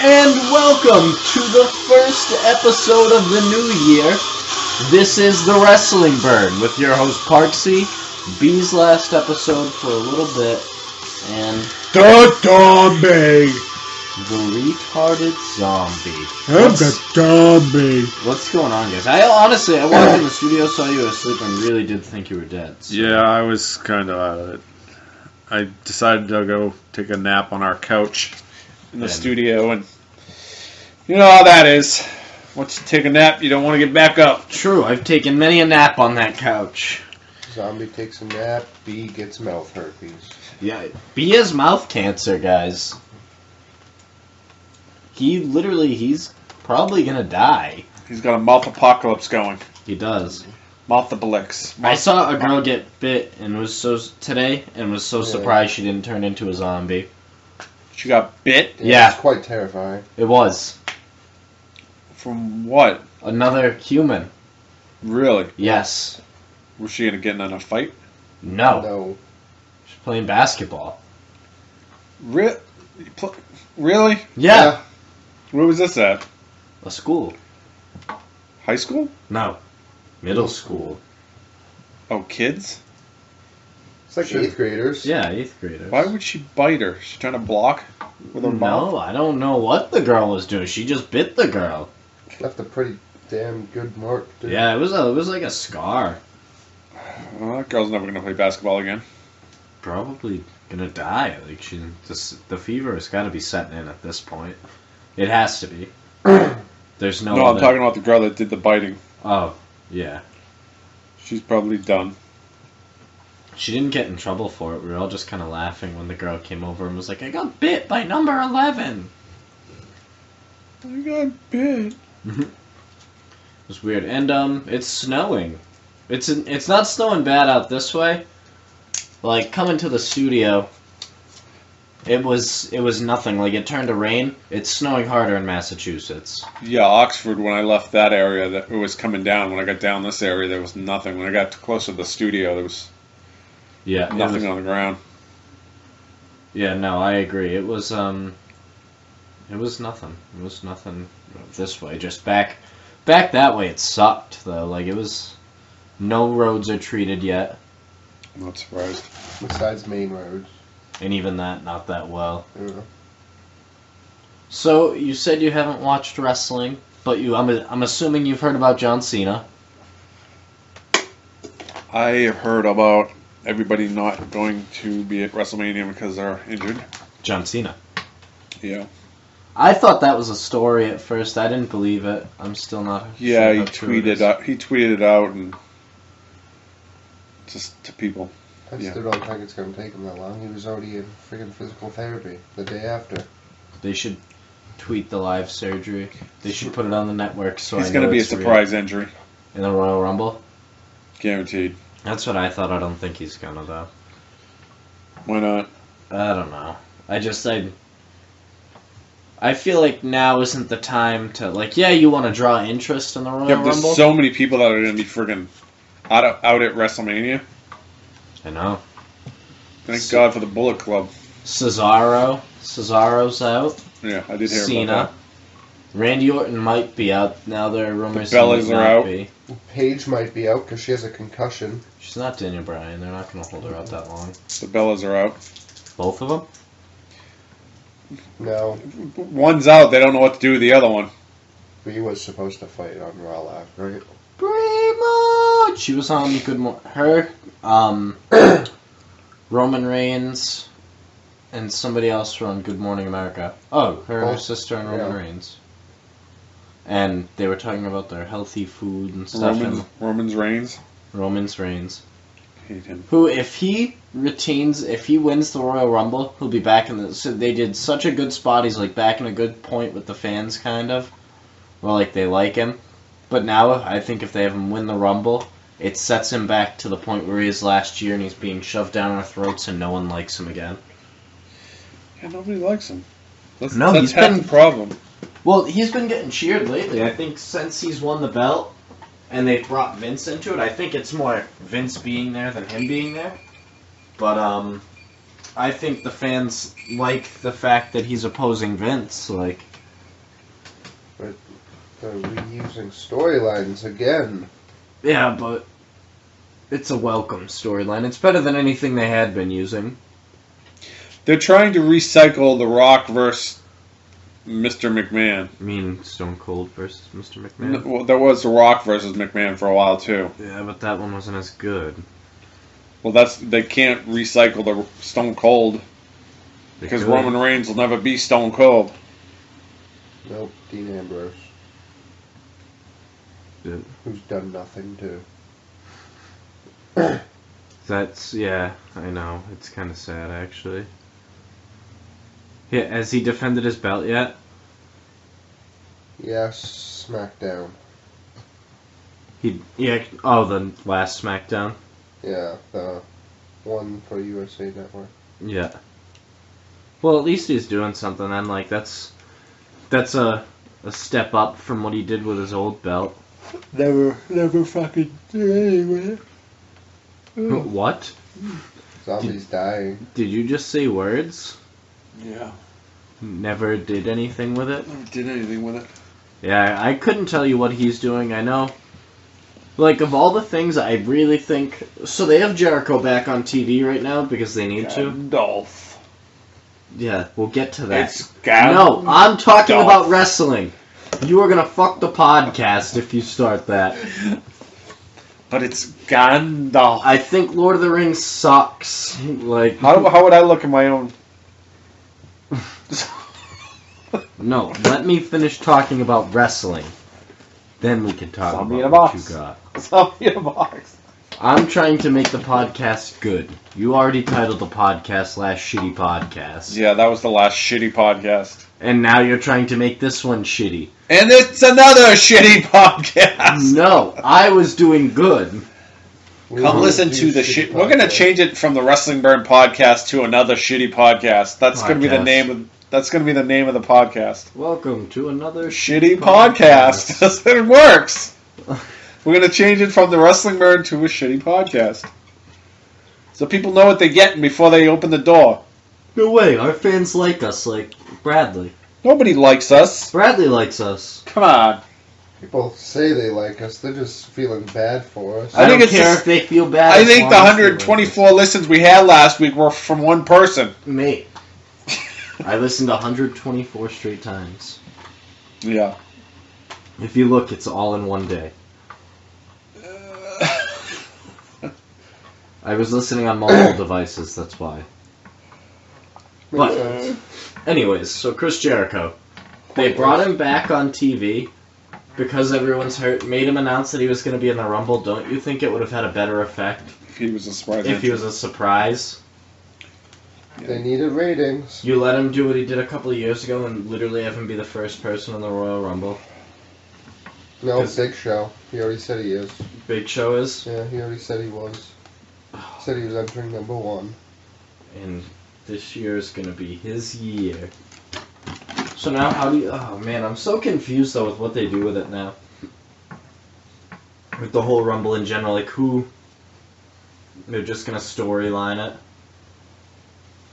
And welcome to the first episode of the new year. This is the Wrestling Burn with your host Parksy. B's last episode for a little bit, and the zombie. The retarded zombie. I'm the zombie. What's going on, guys? I walked in the studio, saw you asleep, and really did think you were dead. So. Yeah, I was kind of out of it. I decided to go take a nap on our couch in the studio, and you know how that is. Once you take a nap, you don't want to get back up. True, I've taken many a nap on that couch. Zombie takes a nap, B gets mouth herpes. Yeah, B has mouth cancer, guys. He's probably gonna die. He's got a mouth apocalypse going. He does. Mouth-apocalypse. I saw a girl get bit and was so surprised she didn't turn into a zombie. She got bit? Yeah. It's quite terrifying. It was. From what? Another human. Really? Yes. Was she gonna get in a fight? No. She's playing basketball. Really? Yeah. Where was this at? A school. High school? No. Middle school. Oh, kids? It's like 8th graders. Yeah, 8th graders. Why would she bite her? She trying to block with her mouth? No, I don't know what the girl was doing. She just bit the girl. Left a pretty damn good mark, dude. Yeah, it was like a scar. Well, that girl's never gonna play basketball again. Probably gonna die. Like the fever has got to be setting in at this point. It has to be. There's no. No, I'm talking about the girl that did the biting. Oh, yeah. She's probably done. She didn't get in trouble for it. We were all just kind of laughing when the girl came over and was like, "I got bit by number 11." I got bit. It was weird, and it's snowing. It's not snowing bad out this way. Like coming to the studio, it was nothing. Like it turned to rain. It's snowing harder in Massachusetts. Yeah, Oxford. When I left that area, that it was coming down. When I got down this area, there was nothing. When I got closer to the studio, there was nothing on the ground. Yeah, no, I agree. It was nothing. It was nothing this way. Just back that way. It sucked though. Like it was. No roads are treated yet. I'm not surprised. Besides main roads. And even that, not that well. Yeah. So, you said you haven't watched wrestling, but I'm assuming you've heard about John Cena. I have heard about everybody not going to be at WrestleMania because they're injured. John Cena. Yeah. I thought that was a story at first. I didn't believe it. I'm still not Yeah, sure he tweeted it out and just to people. I still don't think it's going to take him that long. He was already in freaking physical therapy the day after. They should tweet the live surgery. They should put it on the network so He's going to be a surprise injury. In the Royal Rumble? Guaranteed. That's what I thought. I don't think he's going to, though. Why not? I don't know. I feel like now isn't the time to, like, yeah, you want to draw interest in the Royal Rumble. There's so many people that are going to be friggin' out at WrestleMania. I know. Thank God for the Bullet Club. Cesaro's out. Yeah, I did hear Cena. about that. Randy Orton might be out. Now there are rumors The Bellas he might are not out. be. Paige might be out because she has a concussion. She's not Daniel Bryan. They're not going to hold her out that long. The Bellas are out. Both of them? No. One's out. They don't know what to do with the other one. He was supposed to fight on Raw last, right? Pretty much. She was on Good Morning. Her, Roman Reigns, and somebody else were on Good Morning America. Oh, her and her sister and Roman Reigns. And they were talking about their healthy food and stuff. Roman's Reigns. Roman's Reigns. Hate him. Who, if he wins the Royal Rumble, he'll be back in the... So they did such a good spot, he's like back in a good point with the fans, kind of. Well, like, they like him. But now, I think if they have him win the Rumble, it sets him back to the point where he is last year, and he's being shoved down our throats, and no one likes him again. Yeah, nobody likes him. That's he's half the problem. Well, he's been getting cheered lately. I think since he's won the belt, and they've brought Vince into it, I think it's more Vince being there than him being there. But I think the fans like the fact that he's opposing Vince. Like, But they're reusing storylines again. Yeah, but it's a welcome storyline. It's better than anything they had been using. They're trying to recycle The Rock versus Mr. McMahon. I mean, Stone Cold versus Mr. McMahon? Well, there was The Rock versus McMahon for a while, too. Yeah, but that one wasn't as good. Well, they can't recycle the Stone Cold because Roman Reigns will never be Stone Cold. Nope, Dean Ambrose. Yeah. Who's done nothing too. That's, yeah, I know. It's kind of sad, actually. Yeah, has he defended his belt yet? Yes, SmackDown. The last SmackDown? Yeah, the one for USA Network. Yeah. Well, at least he's doing something, and, like, that's a step up from what he did with his old belt. Never fucking did anything. What? Zombie's dying. Did you just say words? Yeah. Never did anything with it? Never did anything with it. Yeah, I couldn't tell you what he's doing. I know. Like, of all the things, I really think... So they have Jericho back on TV right now because they need to. Dolph. Yeah, we'll get to that. It's Gandalf. No, I'm talking about wrestling. You are gonna fuck the podcast if you start that. But it's Gandalf. I think Lord of the Rings sucks. Like, How would I look at my own? no, let me finish talking about wrestling. Then we can talk Zombie in about a what box. you got. Zombie in a box. I'm trying to make the podcast good. You already titled the podcast Last Shitty Podcast. Yeah, that was the last shitty podcast. And now you're trying to make this one shitty. And it's another shitty podcast. No, I was doing good. Come listen to the shit. We're gonna change it from the Wrestling Burn podcast to another shitty podcast. That's gonna be the name of. That's gonna be the name of the podcast. Welcome to another Shitty podcast. It works. We're gonna change it from the Wrestling Burn to a shitty podcast, so people know what they're getting before they open the door. No way, our fans like us, like Bradley. Nobody likes us. Bradley likes us. Come on. People say they like us. They're just feeling bad for us. I think don't it's care just- if they feel bad. I as think long the as they 124 listens we had last week were from one person. like us. Me. I listened 124 straight times. Yeah. If you look, it's all in one day. I was listening on multiple devices, that's why. But, anyways, so Chris Jericho. They brought him back on TV because everyone's hurt, made him announce that he was going to be in the Rumble. Don't you think it would have had a better effect If he was a surprise. if he was a surprise? They needed ratings. You let him do what he did a couple of years ago and literally have him be the first person in the Royal Rumble. No, 'Cause- Big Show. He already said he is. Big Show is. Yeah, he already said he was. Said he was entering number one. And this year is going to be his year. So now how do you... Oh man, I'm so confused though with what they do with it now. With the whole Rumble in general, like who... They're just going to storyline it.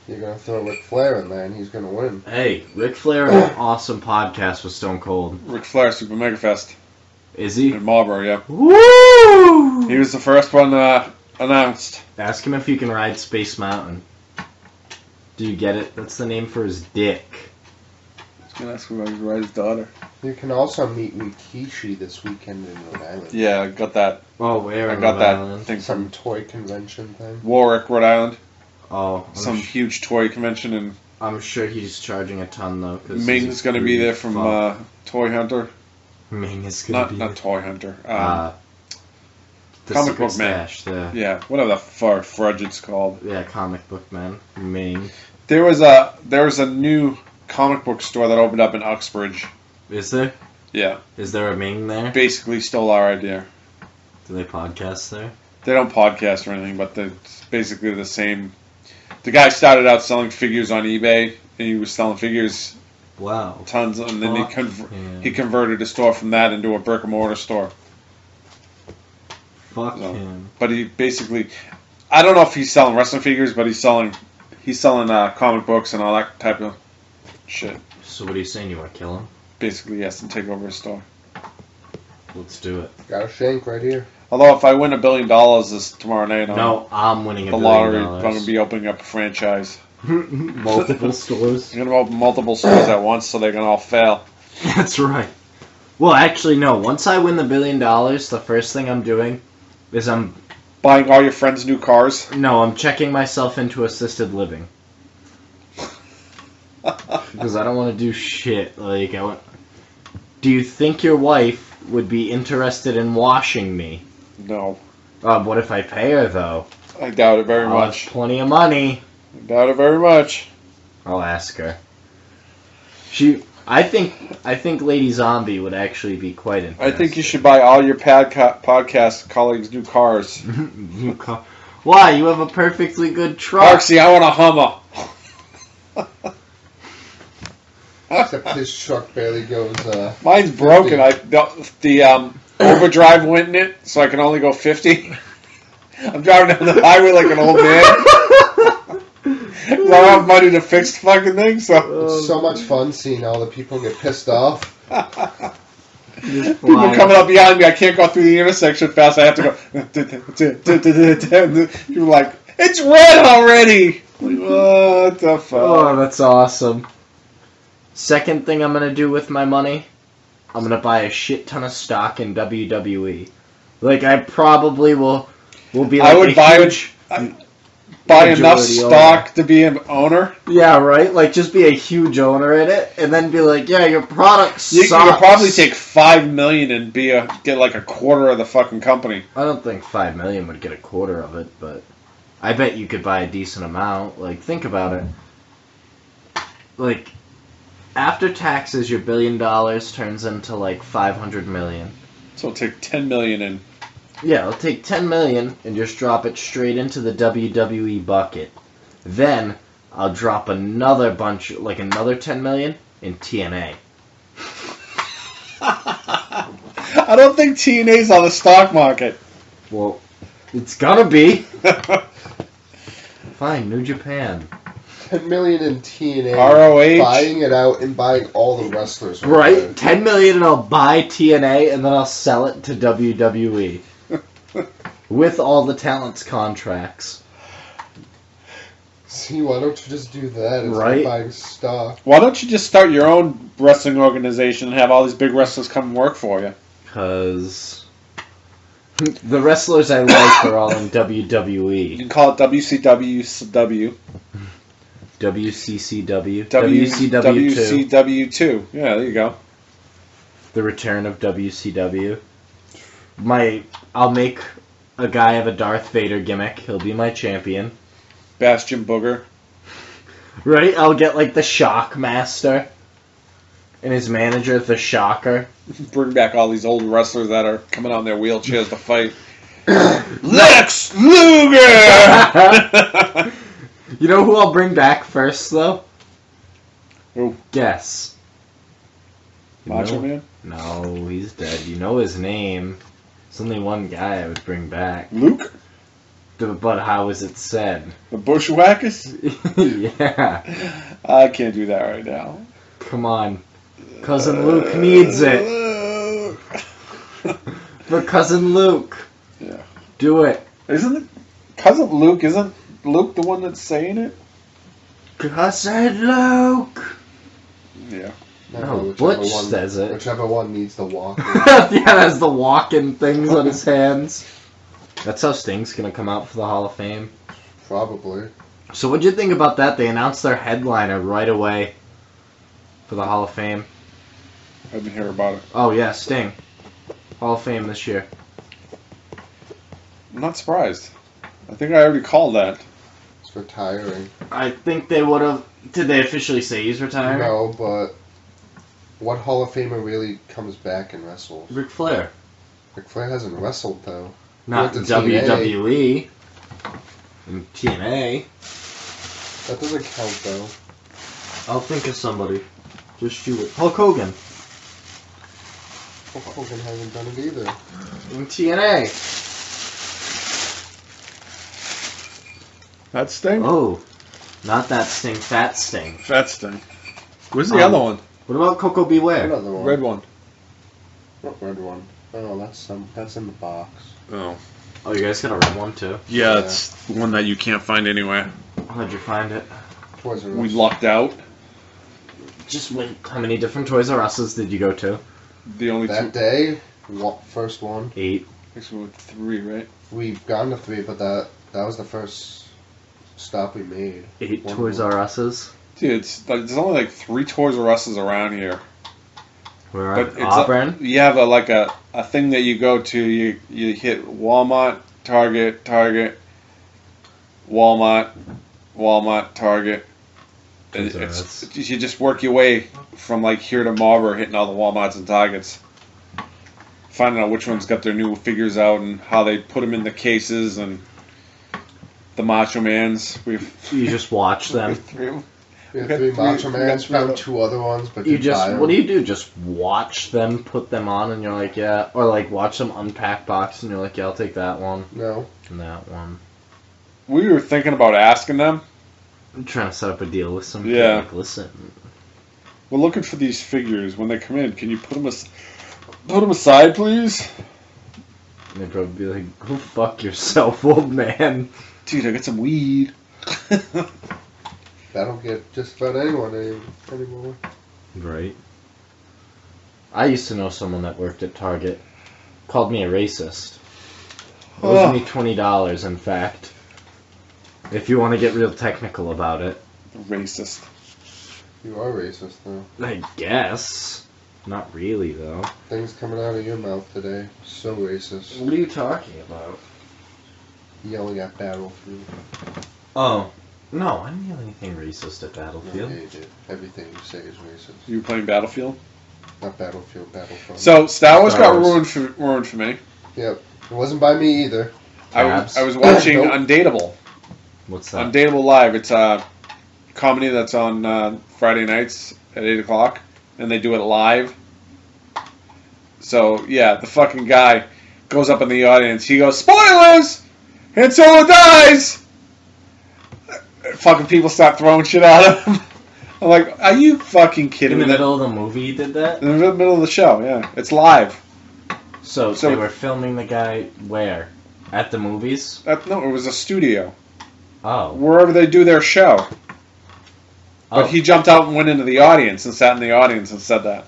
You're gonna throw Ric Flair in there and he's gonna win. Hey, Ric Flair had an awesome podcast with Stone Cold. Ric Flair Super Mega Fest Is he? in Marlboro, yeah. Woo! He was the first one announced. Ask him if he can ride Space Mountain. Do you get it? That's the name for his dick. I was gonna ask him if he could ride his daughter. You can also meet Rikishi this weekend in Rhode Island. Yeah, I got that. Oh, where? I in got Rhode that Island? thing Some from toy convention thing. Warwick, Rhode Island. Oh, Some huge toy convention, and I'm sure he's charging a ton though. Cause Ming's gonna be there from Toy Hunter. Ming is gonna be Not Toy Hunter. the Comic Secret Book Man. Stash, the Yeah, whatever the fuck fudge it's called. yeah, Comic Book Man, Ming. There was a new comic book store that opened up in Uxbridge. Is there? Yeah, Is there a Ming there? basically stole our idea. Do they podcast there? They don't podcast or anything, but it's basically the same. The guy started out selling figures on eBay, and he was selling figures Wow. tons, and then Fuck him. he converted a store from that into a brick and mortar store. Fuck No. him. But he basically, I don't know if he's selling wrestling figures, but he's selling comic books and all that type of shit. So what are you saying? You want to kill him? basically he has to take over his store. Let's do it. Got a shank right here. Although if I win $1 billion this tomorrow night, No, I'm winning the $1 lottery, billion. I'm going to be opening up a franchise. Multiple stores. I'm going to open multiple stores at once so they can all fail. That's right. Well, actually, no. Once I win the $1 billion, the first thing I'm doing is I'm Buying all your friends' new cars. I'm checking myself into assisted living because I don't want to do shit. Like, do you think your wife would be interested in washing me? No. What if I pay her though? I doubt it very I'll much. have plenty of money. I doubt it very much. I'll ask her. I think Lady Zombie would actually be quite interested. I think you should buy all your podcast colleagues new cars. New car. Why? You have a perfectly good truck. Marksy, I want a Hummer. Except his truck barely goes. Mine's broken. The overdrive went in it, so I can only go 50. I'm driving down the highway like an old man. I don't have money to fix the fucking thing, so It's so much fun seeing all the people get pissed off. people coming up behind me. I can't go through the intersection fast. I have to go. People are like, it's red already. Like, what the fuck? Oh, that's awesome. Second thing I'm gonna do with my money, I'm gonna buy a shit ton of stock in WWE. Like, I probably will be like I would buy enough stock to be an owner. Yeah, right? Like, just be a huge owner in it, and then be like, yeah, your product sucks. You could probably take $5 million and get like a quarter of the fucking company. I don't think $5 million would get a quarter of it, but I bet you could buy a decent amount. Like, think about it. Like, after taxes, your $1 billion turns into like $500 million. So it'll take $10 million in. Yeah, I'll take $10 million and just drop it straight into the WWE bucket. Then I'll drop another bunch, like another $10 million in TNA. I don't think TNA's on the stock market. Well, it's gonna be. Fine, New Japan. $10 million in TNA. ROH. Buying it out and buying all the wrestlers. Right? there. $10 million and I'll buy TNA and then I'll sell it to WWE. With all the talent's contracts. See, why don't you just do that instead Right? of buying stock? Why don't you just start your own wrestling organization and have all these big wrestlers come and work for you? Because the wrestlers I like are all in WWE. You can call it WCW. WCCW. WCW2. WCW2. Yeah, there you go. The return of WCW. I'll make a guy of a Darth Vader gimmick. He'll be my champion. Bastion Booger. Right? I'll get like the Shockmaster. And his manager, the Shocker. Bring back all these old wrestlers that are coming out in their wheelchairs to fight. Lex Luger! You know who I'll bring back first, though? Who? Guess. You Macho know? Man? No, he's dead. You know his name. There's only one guy I would bring back. Luke? But how is it said? The Bushwhackers? Yeah. I can't do that right now. Come on. Cousin Luke needs it. For Cousin Luke. Yeah. Do it. Isn't it? Cousin Luke, isn't Luke the one that's saying it? Cousin Luke. Yeah. No, Butch says it. Whichever one needs the walk. Yeah, has the walking things on his hands. That's how Sting's gonna come out for the Hall of Fame. Probably. So what'd you think about that? They announced their headliner right away for the Hall of Fame. I didn't hear about it. Oh yeah, Sting. Hall of Fame this year. I'm not surprised. I think I already called that. It's retiring. I think they would have... Did they officially say he's retiring? No, but what Hall of Famer really comes back and wrestles? Ric Flair. Ric Flair hasn't wrestled, though. Not in Went to TNA. WWE. In TNA. That doesn't count, though. I'll think of somebody. Just shoot it. Hulk Hogan. Hulk Hogan hasn't done it either. In TNA. That Sting? Oh. Not that Sting. Fat Sting. Fat Sting. Where's the other one? What about Coco Beware? Another one. Red one. What red one? Oh, that's in the box. Oh. Oh, you guys got a red one too? Yeah, Yeah. it's one that you can't find anywhere. How'd you find it? Toys R Us. We lucked out. Just wait. How many different Toys R Us's did you go to? The only That day, first one. 8. Actually, 3, right? We've gone to 3, but that was the first stop we made. 8 One Toys more. R Us's. Dude, there's only like 3 Toys R Us's around here. We're But at it's Auburn. You have a thing that you go to. You hit Walmart, Target, Walmart, Target. Toys R You just work your way from like here to Marlboro, hitting all the Walmarts and Targets, finding out which ones got their new figures out and how they put them in the cases and the Macho Mans. You just watch them. We had Okay, 3 Macho we Mans, got 3 found of 2 other ones, but You didn't buy just 'em. what do you do? Just watch them put them on, and you're like, yeah, or like watch them unpack box, and you're like, yeah, I'll take that one No. and that one. We were thinking about asking them. I'm trying to set up a deal with some. Yeah. Like, listen, We're looking for these figures. When they come in, can you put them aside, please? and they'd probably be like, go fuck yourself, old man. Dude, I got some weed. That'll get just about anyone anymore. Right. I used to know someone that worked at Target. Called me a racist. Owes me $20, in fact. If you want to get real technical about it. Racist. You are racist, though. I guess. Not really, though. Things coming out of your mouth today. So racist. What are you talking about? Yelling at Battlefield. Oh. No, I didn't yell anything racist at No, Battlefield. yeah, you did. Everything you say is racist. You were playing Battlefield? Not Battlefield, Battlefront. So, Star Wars Star got Wars. ruined for me. Yep. It wasn't by me either. I Tabs. was watching Nope. Undateable. What's that? Undateable Live. It's a comedy that's on Friday nights at 8 o'clock, and they do it live. So, yeah, the fucking guy goes up in the audience. He goes, "Spoilers! Han Solo dies!" Fucking people start throwing shit at him. I'm like, are you fucking kidding In the me? middle of the movie he did that? In the middle of the show, yeah. It's live. So So- they were filming the guy where? At the movies? No, it was a studio. Oh. Wherever they do their show. But Oh. he jumped out and went into the audience and sat in the audience and said that.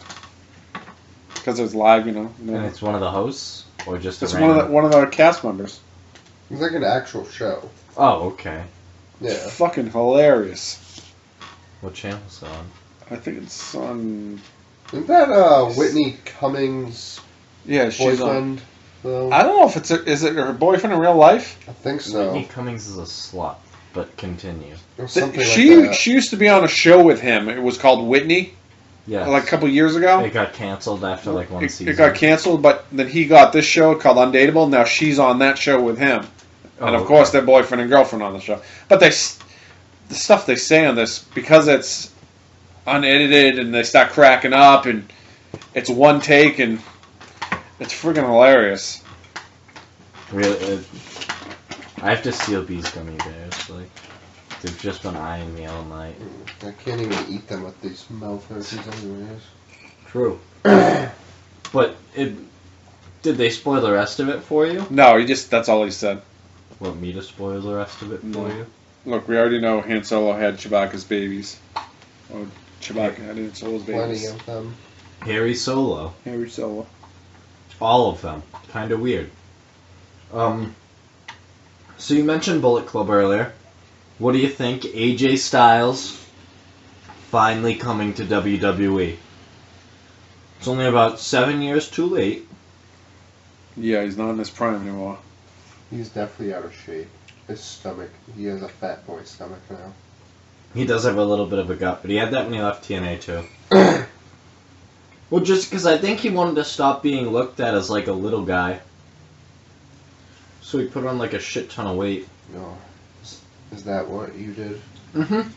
Because it was live, you know. And it's one of the hosts? Or just It's a one random... of the cast members. It's like an actual show. Oh, okay. Yeah. Fucking hilarious. What channel's that on? I think it's on. Isn't that Whitney Cummings' Yeah, she's on. boyfriend, though? I don't know if is it her boyfriend in real life. I think so. Whitney Cummings is a slut, but continue. Or something She like that. she used to be on a show with him. It was called Whitney, Yeah. like a couple years ago. It got canceled after like one season. It got canceled, but then he got this show called Undateable. Now she's on that show with him, and of okay. course they're boyfriend and girlfriend on the show. But the stuff they say on this, because it's unedited and they start cracking up and it's one take and it's friggin' hilarious. Really, I have to steal these gummy bears. Like, they've just been eyeing me all night. I can't even eat them with these mouth herpes anyways. True. But did they spoil the rest of it for you? No, that's all he said. Want me to spoil the rest of it for you? Look, we already know Han Solo had Chewbacca's babies. Or Chewbacca had Han Solo's Plenty babies. of them. Harry Solo. Harry Solo. All of them. Kind of weird. So you mentioned Bullet Club earlier. What do you think? AJ Styles finally coming to WWE. It's only about 7 years too late. Yeah, he's not in his prime anymore. He's definitely out of shape. His stomach, he has a fat boy stomach now. He does have a little bit of a gut, but he had that when he left TNA too. Well, just because I think he wanted to stop being looked at as like a little guy. So he put on like a shit ton of weight. No. Is that what you did? Mm-hmm.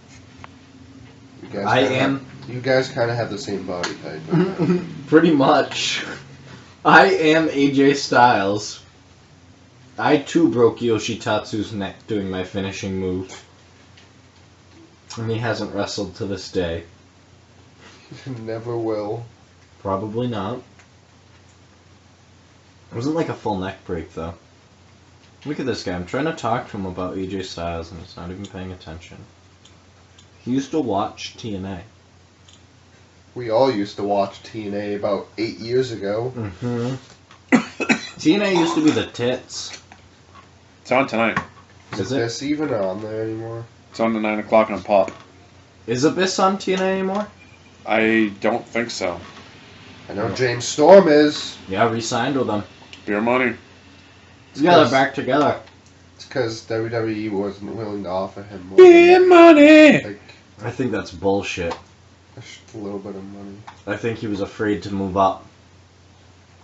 You guys I kinda am- have- you guys kind of have the same body type. don't you? Pretty much. I am AJ Styles. I too broke Yoshitatsu's neck doing my finishing move. And he hasn't wrestled to this day. Never will. Probably not. It wasn't like a full neck break, though. Look at this guy. I'm trying to talk to him about AJ Styles, and he's not even paying attention. He used to watch TNA. We all used to watch TNA about 8 years ago. Mm-hmm. TNA used to be the tits. It's on tonight. Is this even on there anymore? It's on the 9 o'clock on Pop. Is Abyss on TNA anymore? I don't think so. I know James Storm is. Yeah, re-signed with them. Beer money. Yeah, they're back together. It's because WWE wasn't willing to offer him more Beer money! like I think that's bullshit. a little bit of money. I think he was afraid to move up.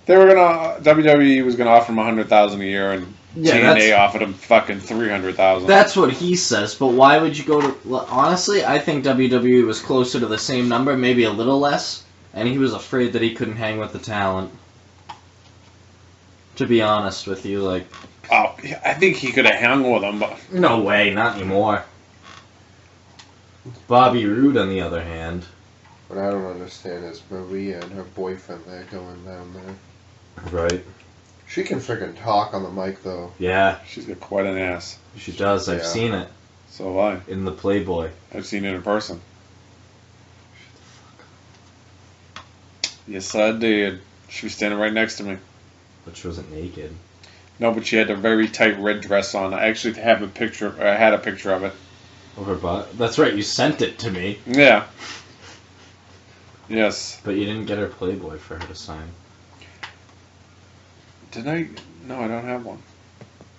They were gonna. WWE was gonna offer him $100,000 a year, and TNA offered him fucking $300,000. That's what he says, but why would you go to... Honestly, I think WWE was closer to the same number, maybe a little less, and he was afraid that he couldn't hang with the talent. To be honest with you, like... Oh, I think he could have hung with him, but... No way, not anymore. Bobby Roode, on the other hand... What I don't understand is Maria and her boyfriend, they're going down there. Right. She can freaking talk on the mic, though. Yeah. She's got quite an ass. She does, I've seen it. So have I. In the Playboy. I've seen it in person. Yes, I did. She was standing right next to me. But she wasn't naked. No, but she had a very tight red dress on. I actually have a picture. I had a picture of it. Of her butt? That's right, you sent it to me. Yeah. Yes. But you didn't get her Playboy for her to sign. Did I? No, I don't have one.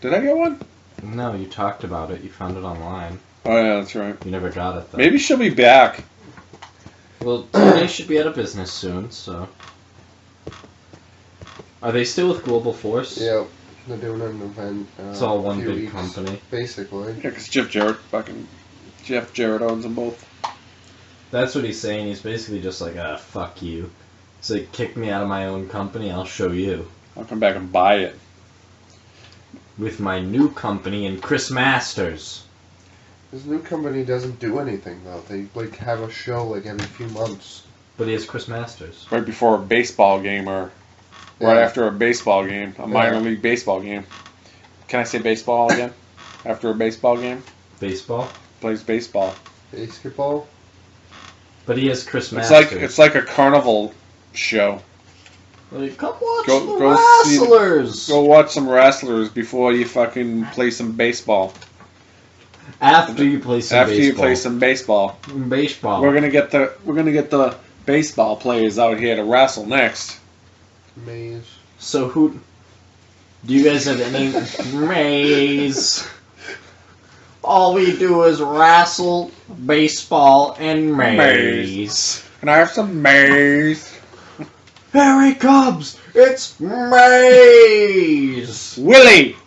Did I get one? No, you talked about it. You found it online. Oh, yeah, that's right. You never got it, though. Maybe she'll be back. Well, TNA should be out of business soon, so... Are they still with Global Force? Yep. They're doing an event. It's all one few big weeks, company. Basically. Yeah, because Jeff Jarrett owns them both. That's what he's saying. He's basically just like, fuck you. It's like, kick me out of my own company, I'll show you. I'll come back and buy it. With my new company and Chris Masters. This new company doesn't do anything, though. They, like, have a show, like, every few months. But he has Chris Masters. Right before a baseball game or right after a baseball game, a minor league baseball game. Can I say baseball again? After a baseball game? Baseball? Plays baseball. Basketball? But he has Chris Masters. It's like a carnival show. Like, come watch Go the wrestlers! Go watch some wrestlers before you fucking play some baseball. After you play some After baseball. you play some baseball. Baseball. We're gonna get the baseball players out here to wrestle next. Maze. So who... Do you guys have any... Maze. All we do is wrestle, baseball, and maze. Can I have some maze? Here he comes! It's Maze! Willie!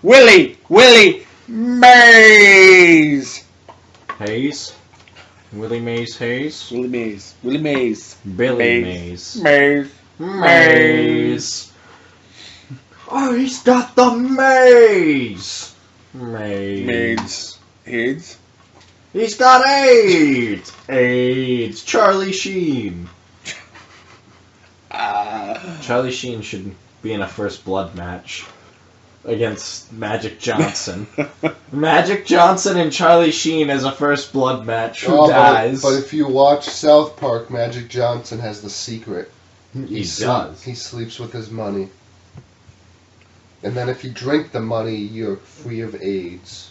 Maze! Hayes? Willie Mays Hayes? Willie Maze. Billy Mays. Maze. Maze! Oh, he's got the maze! Maze. AIDS. He's got AIDS! AIDS! Charlie Sheen! Charlie Sheen should be in a First Blood match against Magic Johnson. Magic Johnson and Charlie Sheen as a First Blood match. Who dies? But if you watch South Park, Magic Johnson has the secret. He does. He sleeps with his money. And then if you drink the money, you're free of AIDS.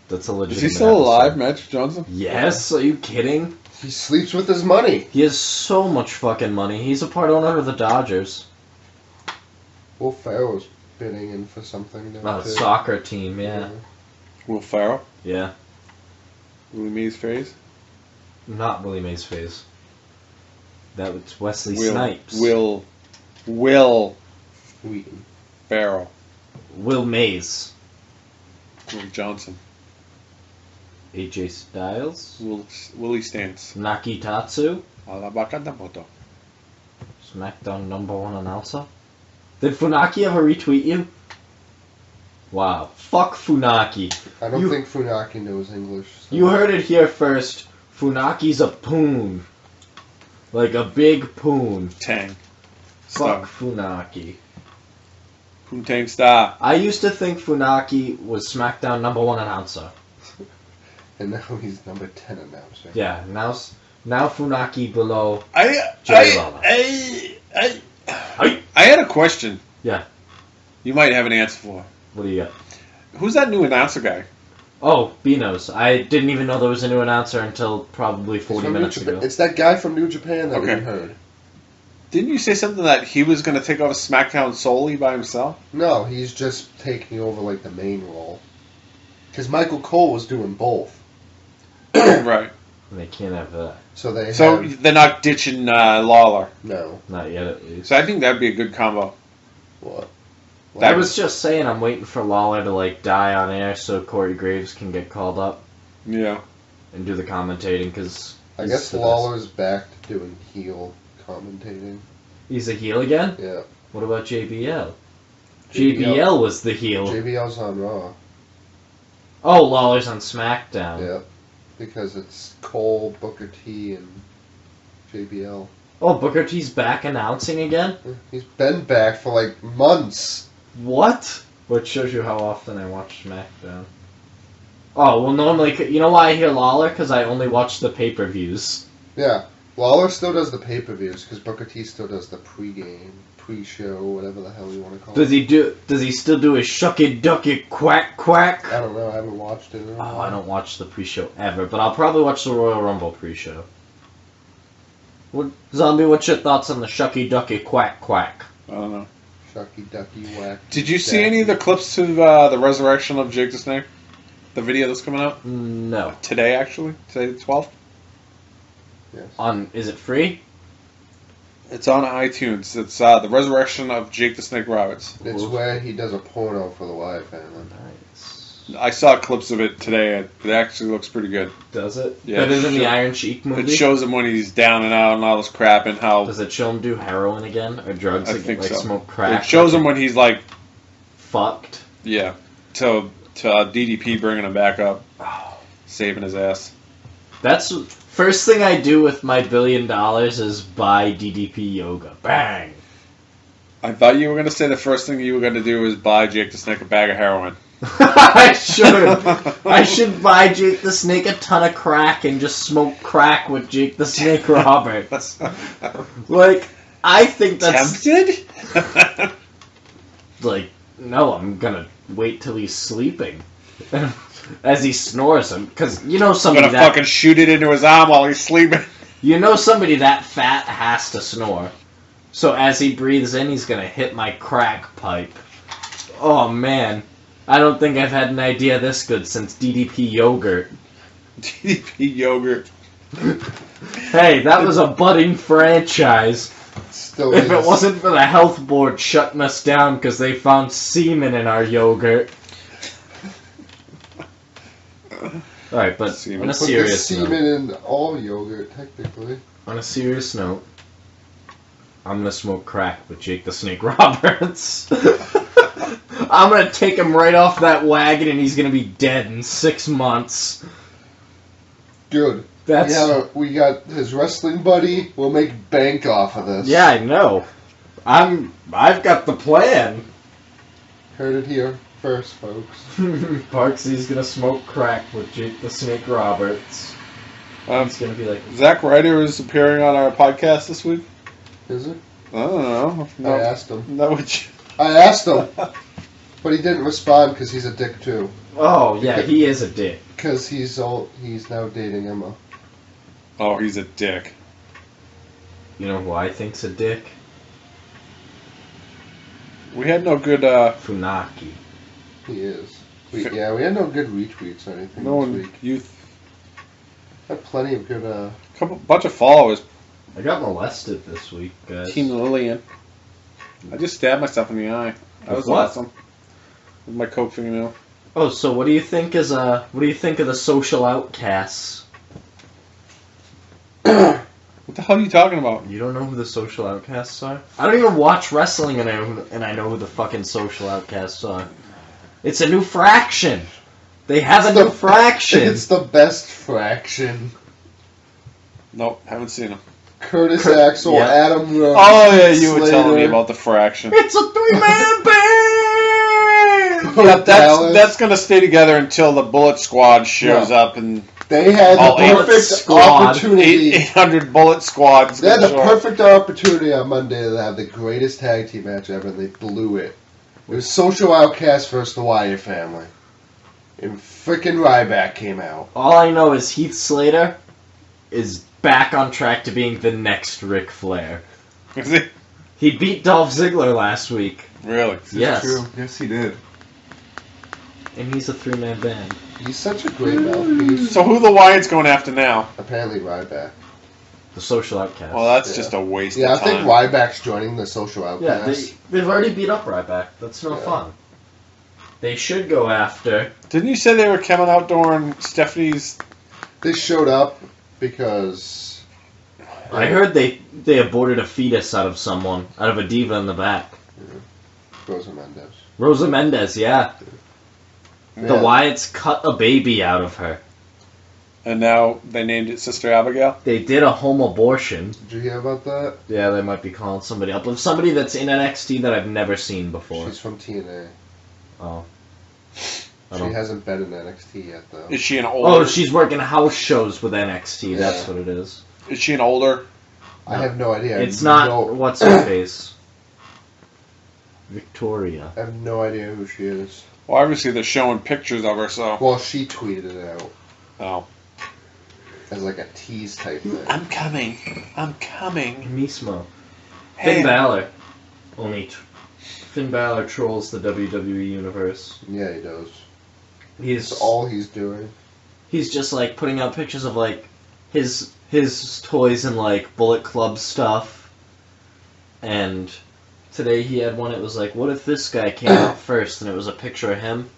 That's a legitimate Is he still alive, episode. Magic Johnson? Yes, are you kidding? He sleeps with his money. He has so much fucking money. He's a part owner of the Dodgers. Will Ferrell's bidding in for something now, too. Soccer team, yeah. Will Ferrell? Yeah. Willie Mays face? Not Willie Mays Phase. That was Wesley Snipes. Will Wheaton. Ferrell. Will Mays. Will Johnson. AJ Styles. Willie Stance. Nakitatsu. Alabakadamoto. SmackDown #1 announcer. Did Funaki ever retweet you? Wow. Fuck Funaki. I don't think Funaki knows English. So. You heard it here first. Funaki's a poon. Like a big poon. Tang. Fuck Star. Funaki. Poontang Star. I used to think Funaki was SmackDown #1 announcer. And now he's number 10 announcer. Yeah, now Funaki below I had a question. Yeah. You might have an answer for. What do you got? Who's that new announcer guy? Oh, Benos. I didn't even know there was a new announcer until probably He's 40 from New minutes Japan. ago. It's that guy from New Japan that Okay. we heard. Didn't you say something that he was going to take over SmackDown solely by himself? No, he's just taking over like the main role. Because Michael Cole was doing both. Right. They can't have that. So they So have... they're not ditching Lawler. No. Not yet, at least. So I think that'd be a good combo. What? I was just saying I'm waiting for Lawler to, like, die on air so Corey Graves can get called up Yeah. and do the commentating, because... I guess Lawler's back to doing heel commentating. He's a heel again? Yeah. What about JBL? JBL was the heel. JBL's on Raw. Oh, Lawler's on SmackDown. Yeah. Because it's Cole, Booker T, and JBL. Oh, Booker T's back announcing again? He's been back for like months. What? Which shows you how often I watch SmackDown. Oh, well, normally... You know why I hear Lawler? Because I only watch the pay-per-views. Yeah. Lawler still does the pay-per-views because Booker T still does the pre-game, pre-show, whatever the hell you want to call Does it. Does he still do his shucky ducky quack quack? I don't know. I haven't watched it. In a Oh, while. I don't watch the pre-show ever, but I'll probably watch the Royal Rumble pre-show. Zombie, what's your thoughts on the shucky ducky quack quack? I don't know. Shucky Ducky Whack. Did you see any of the clips of the resurrection of Jake the Snake? The video that's coming out? No. Today, actually. Today, the 12th? Yes. Is it free? It's on iTunes. It's the resurrection of Jake the Snake Roberts. It's where he does a porno for the Wyatt family. Nice. I saw clips of it today. It actually looks pretty good. Does it? Yeah, Better than the sure. Iron Sheik movie? It shows him when he's down and out and all this crap and how... Does it show him do heroin again? Or drugs? I like, think like so. smoke crack? It shows him when he's like... Fucked? Yeah. To DDP bringing him back up. Oh. Saving his ass. That's... First thing I do with my $1 billion is buy DDP yoga. Bang! I thought you were going to say the first thing you were going to do is buy Jake the Snake a bag of heroin. I should. I should buy Jake the Snake a ton of crack and just smoke crack with Jake the Snake Roberts. Like, I think that's... Tempted? Like, no, I'm gonna wait till he's sleeping. As he snores him. Because you know I'm somebody going to fucking shoot it into his arm while he's sleeping. You know somebody that fat has to snore. So as he breathes in, he's gonna hit my crack pipe. Oh, man. I don't think I've had an idea this good since DDP Yogurt. DDP Yogurt. Hey, that was a budding franchise. Still If is. it wasn't for the health board shutting us down because they found semen in our yogurt. Alright, but Semen. on a Put the serious note, semen in all yogurt, technically. on a serious note, I'm gonna smoke crack with Jake the Snake Roberts. I'm gonna take him right off that wagon and he's gonna be dead in 6 months. Good. That's We got his wrestling buddy. We'll make bank off of this. yeah, I know. I've got the plan. Heard it here first, folks. Parksy's gonna smoke crack with Jake the Snake Roberts. It's gonna be like, Zack Ryder is appearing on our podcast this week. Is it? I don't know. I asked him. No, which... I asked him, but he didn't respond because he's a dick too. oh yeah, he is a dick. Because he's now dating Emma. Oh, he's a dick. You know who I think's a dick? We had no good, Funaki. He is. We had no good retweets or anything no this one, week. youth, Had plenty of good. bunch of followers. I got molested this week, guys. Team Lillian. I just stabbed myself in the eye. That With was what? awesome. With my coke fingernail. Oh, so what do you think of the social outcasts? What the hell are you talking about? You don't know who the social outcasts are? I don't even watch wrestling and I know who the fucking social outcasts are. It's a new fraction. They have a new fraction. It's the best fraction. Nope, haven't seen him. Curtis Axel, yeah. Adam Rose. Oh yeah, you were Slater. telling me about the fraction. It's a 3-man band! Yeah, Dallas. that's gonna stay together until the Bullet Squad shows up and They had All the eight perfect squad. opportunity. 800 Bullet Squads. They had the gonna show up. perfect opportunity on Monday to have the greatest tag team match ever, and they blew it. It was Social Outcast versus the Wyatt family. And frickin' Ryback came out. All I know is Heath Slater is back on track to being the next Ric Flair. Is it? He beat Dolph Ziggler last week. Really? Yes. True. Yes, he did. And he's a 3-man band. He's such a great mouthpiece. So who the Wyatts going after now? Apparently Ryback. The Social Outcast. Well, that's Yeah. just a waste Yeah, I of time. think Ryback's joining the Social yeah, Outcast. they've already beat up Ryback. That's no Yeah. fun. They should go after... Didn't you say they were coming out during Stephanie's? They showed up because... I heard they aborted a fetus out of someone, out of a diva in the back. Rosa Mendes. Rosa Mendez, yeah. The Yeah. Wyatts cut a baby out of her. And now they named it Sister Abigail? They did a home abortion. Did you hear about that? Yeah, they might be calling somebody up. Somebody that's in NXT that I've never seen before. She's from TNA. Oh. I She don't... hasn't been in NXT yet, though. Is she an older? Oh, she's working house shows with NXT. That's Yeah. what it is. Is she an older? I have no idea. It's not... No, What's her face? Victoria. I have no idea who she is. Well, obviously they're showing pictures of her, so. Well, she tweeted it out Oh. as like a tease type thing. I'm coming. I'm coming. Mismo. Hey. Finn Balor. Finn Balor trolls the WWE universe. Yeah, he does. He's That's all he's doing. he's just like putting out pictures of like his toys and like Bullet Club stuff. And today he had one. It was like, what if this guy came out first? And it was a picture of him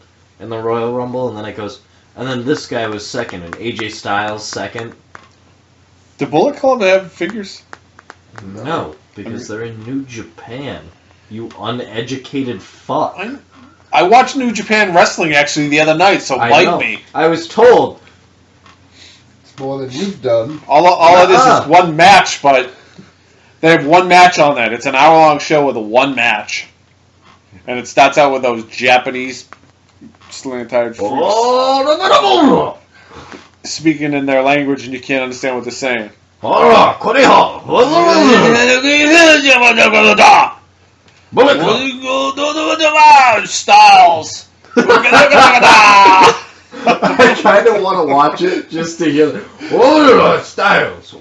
in the Royal Rumble. And then it goes, and then this guy was second, and AJ Styles second. Do Bullet Club have figures? No, because they're in New Japan. You uneducated fuck. I watched New Japan Wrestling actually the other night, so I bite know. me. I was told. It's more than you've done. All it Uh-uh. is one match, but they have one match on that. It's an hour-long show with a one match. And it starts out with those Japanese slant-tired freaks Oh, speaking in their language and you can't understand what they're saying. Bullet Styles. I kind of want to watch it just to hear Styles.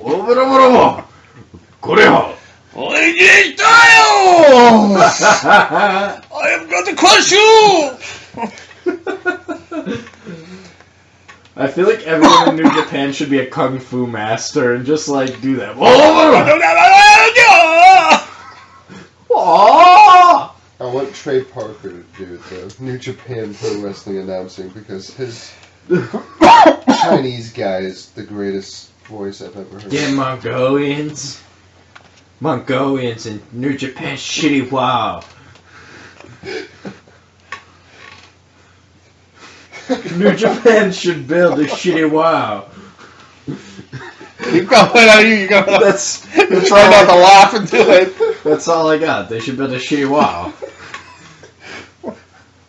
AJ Styles! I am going to crush you! I feel like everyone in New Japan should be a kung fu master and just like do that. I want Trey Parker to do the New Japan Pro Wrestling announcing because his Chinese guy is the greatest voice I've ever heard. Damn Mongolians. Mongolians in New Japan shitty wow. New Japan should build a shitty wow. Keep going, you go. That's Try not to laugh and do it. That's all I got. They should build a shitty wow.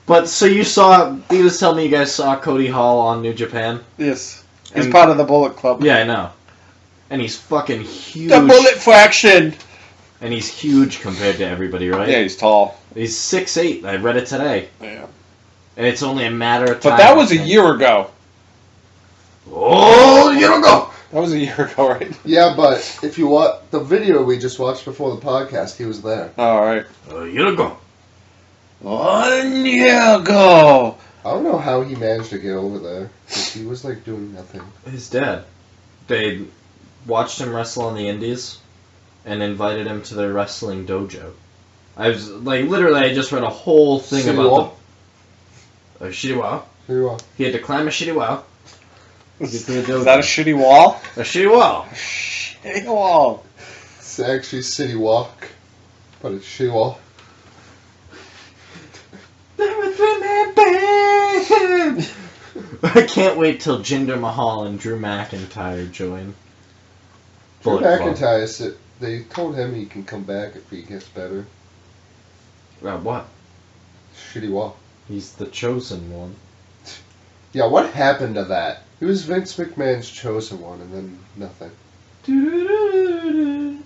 But so you saw, he was telling me you guys saw Cody Hall on New Japan. Yes. He's And- part of the Bullet Club. Yeah, I know. And he's fucking huge. The Bullet Fraction. And he's huge compared to everybody, right? Yeah, he's tall. He's 6'8". I read it today. Yeah. And it's only a matter of time. But that was a year ago. Oh, you don't go! That was a year ago, right? Yeah, but if you watch the video we just watched before the podcast, he was there. All right. You don't go. 1 year ago. I don't know how he managed to get over there. 'Cause he was like doing nothing. His dad. They watched him wrestle in the Indies and invited him to their wrestling dojo. I was, like, literally, I just read a whole thing Shitty about wall? the... A shitty wow. Here you are. He had to climb a shitty wow. to get to the Is dojo. that a shitty wall? A shitty wow. Shitty wall. It's actually City Walk, but it's Shitty Wall. They're a three-man band. I can't wait till Jinder Mahal and Drew McIntyre join. Bullet Club. McIntyre, they told him he can come back if he gets better. What? Shitty walk. He's the chosen one. Yeah, what happened to that? He was Vince McMahon's chosen one, and then nothing.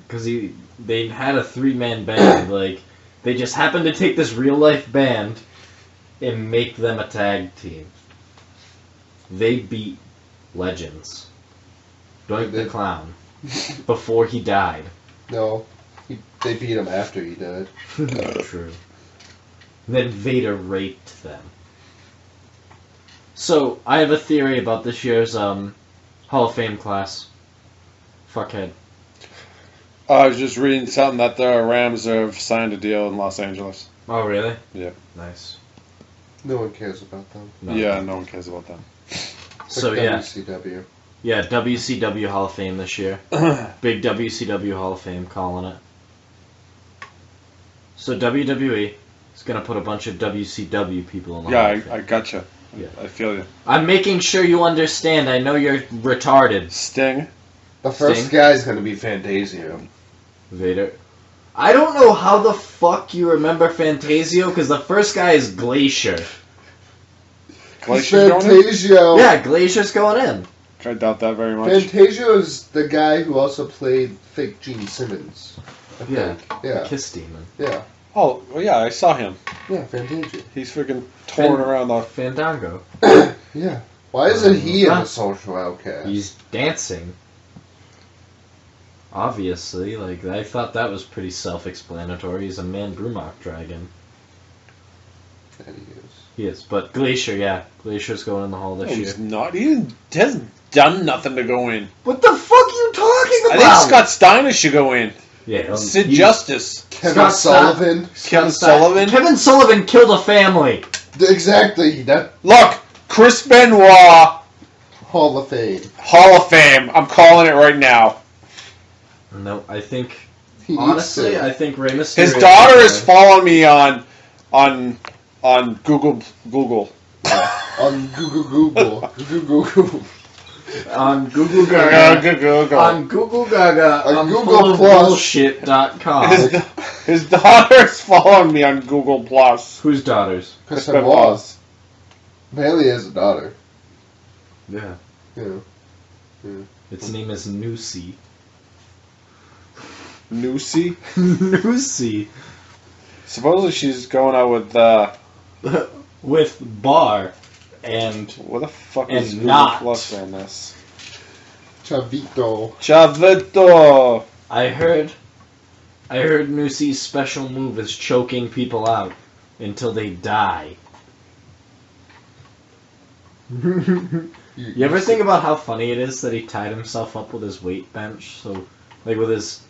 Because they had a 3-man band. Like, they just happened to take this real life band and make them a tag team. They beat Legends. Doink the Clown. Before he died. No, they beat him after he died. True. And then Vader raped them. So, I have a theory about this year's Hall of Fame class. Fuckhead. I was just reading something that the Rams have signed a deal in Los Angeles. Oh, really? Yeah. Nice. No one cares about them. No. Yeah, no one cares about them. So, like yeah. WCW. Yeah, WCW Hall of Fame this year. Big WCW Hall of Fame, calling it. So WWE is going to put a bunch of WCW people in the Hall of Fame. I gotcha. Yeah. I feel you. I'm making sure you understand. I know you're retarded. Sting. The first Sting? guy's gonna be Fantasio. Vader. I don't know how the fuck you remember Fantasio, because the first guy is Glacier. Glacier going in? Fantasio. Yeah, Glacier's going in. I doubt that very much. Fantasio is the guy who also played fake Gene Simmons. I Yeah. think. Yeah. Kiss Demon. Yeah. Oh, well, yeah, I saw him. Yeah, Fantasio. He's freaking torn around the... Fandango. Yeah. Why isn't he a social outcast? He's dancing. Obviously, like, I thought that was pretty self-explanatory. He's a Man Brumach dragon. That he is. He is. But Glacier, yeah. Glacier's going in the hall No, this year. he's not. He hasn't done nothing to go in. What the fuck are you talking I about? think Scott Steiner should go in. Yeah, Sid Justice. Kevin Scott Sullivan. Kevin Sullivan. Kevin Sullivan killed a family. Exactly. That Look, Chris Benoit, Hall of Fame. Hall of Fame. I'm calling it right now. No, I think... He needs Honestly, to. I think Rey Mysterio... His daughter is following me on Google. On Google. Google. On Google Gaga. Google. On Google Gaga. On On Google Plus. bullshit.com. His daughter's following me on Google Plus. Whose daughters? Chris Benoit. Benoit. Bailey has a daughter. Yeah. Yeah. Its name is Nusi. Nusi? Nusi. Supposedly she's going out with With Bar and... what the fuck And is Google not. Plus on this? Chavito. Chavito. I heard Nusi's special move is choking people out until they die. You ever think about how funny it is that he tied himself up with his weight bench? So, like with his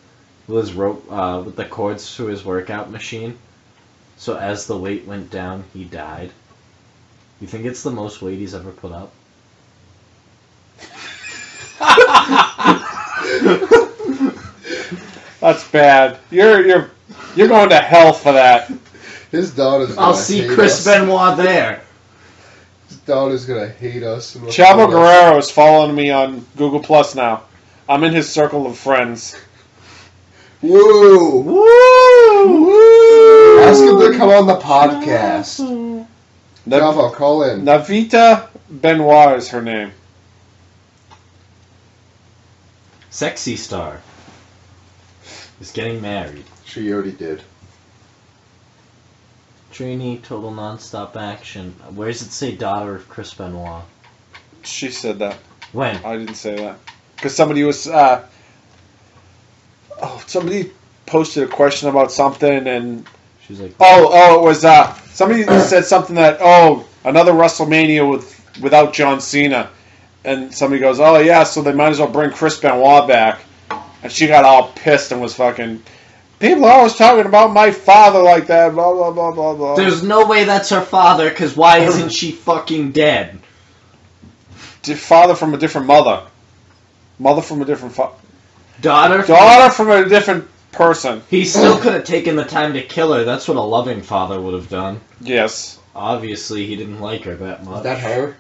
rope, with the cords to his workout machine. So as the weight went down, he died. You think it's the most weight he's ever put up? That's bad. You're going to hell for that. His daughter's gonna I'll see hate Chris us. Benoit there. His daughter's gonna hate us. And Chavo Guerrero is following me on Google Plus now. I'm in his circle of friends. Woo! Woo! Ask him to come on the podcast. Chavo, call in. Navita Benoit is her name. Sexy Star is getting married. She already did. Trini, total non-stop action. Where does it say daughter of Chris Benoit? She said that. When? I didn't say that. Because somebody was... somebody posted a question about something and... She's like... Oh, it was... somebody said something that... Oh, another WrestleMania without John Cena. And somebody goes, oh yeah, so they might as well bring Chris Benoit back. And she got all pissed and was fucking... People are always talking about my father like that, blah, blah, blah, blah, blah. There's no way that's her father, because why isn't she fucking dead? Father from a different mother. Mother from a different father. Daughter from a different person. He still could have taken the time to kill her. That's what a loving father would have done. Yes. Obviously, he didn't like her that much. Is that her?